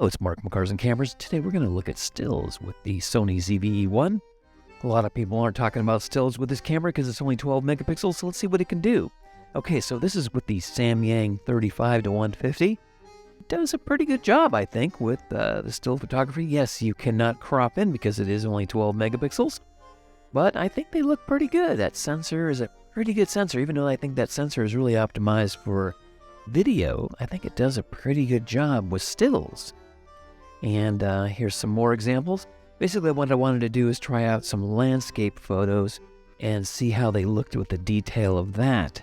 Hello, it's Mark from Cars and Cameras. Today we're going to look at stills with the Sony ZV-E1. A lot of people aren't talking about stills with this camera because it's only 12 megapixels, so let's see what it can do. Okay, so this is with the Samyang 35-150. It does a pretty good job, I think, with the still photography. Yes, you cannot crop in because it is only 12 megapixels, but I think they look pretty good. That sensor is a pretty good sensor, even though I think that sensor is really optimized for video. I think it does a pretty good job with stills. And here's some more examples. Basically, what I wanted to do is try out some landscape photos and see how they looked with the detail of that.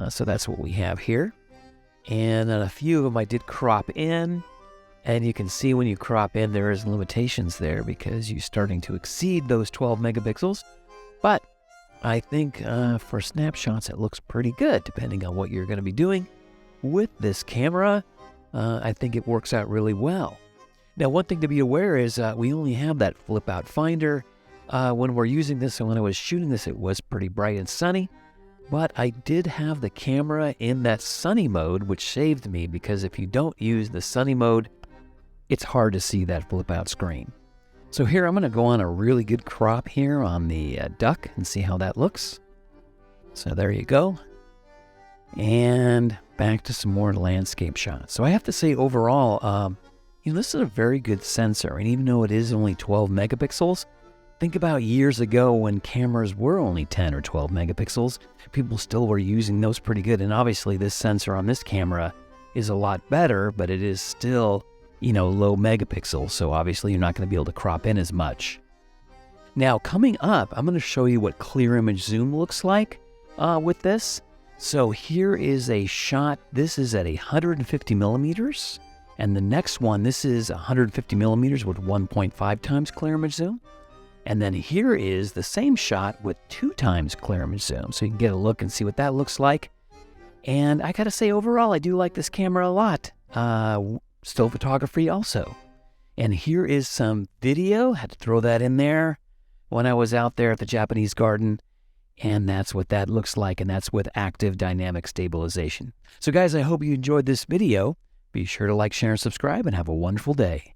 So that's what we have here. And on a few of them I did crop in. And you can see when you crop in, there is limitations there because you're starting to exceed those 12 megapixels. But I think for snapshots, it looks pretty good, depending on what you're going to be doing with this camera. I think it works out really well. Now, one thing to be aware is we only have that flip out finder when we're using this. And when I was shooting this, it was pretty bright and sunny. But I did have the camera in that sunny mode, which saved me because if you don't use the sunny mode, it's hard to see that flip out screen. So here I'm going to go on a really good crop here on the duck and see how that looks. So there you go. And back to some more landscape shots. So I have to say overall, this is a very good sensor, and even though it is only 12 megapixels, think about years ago when cameras were only 10 or 12 megapixels, people still were using those pretty good, and obviously this sensor on this camera is a lot better, but it is still, low megapixels, so obviously you're not going to be able to crop in as much. Now, coming up, I'm going to show you what clear image zoom looks like with this. So here is a shot. This is at 150 millimeters. And the next one, this is 150 millimeters with 1.5 times clear image zoom. And then here is the same shot with 2 times clear image zoom. So you can get a look and see what that looks like. And I gotta say, overall, I do like this camera a lot. Still photography also. And here is some video. Had to throw that in there when I was out there at the Japanese garden. And that's what that looks like. And that's with active dynamic stabilization. So guys, I hope you enjoyed this video. Be sure to like, share, and subscribe, and have a wonderful day.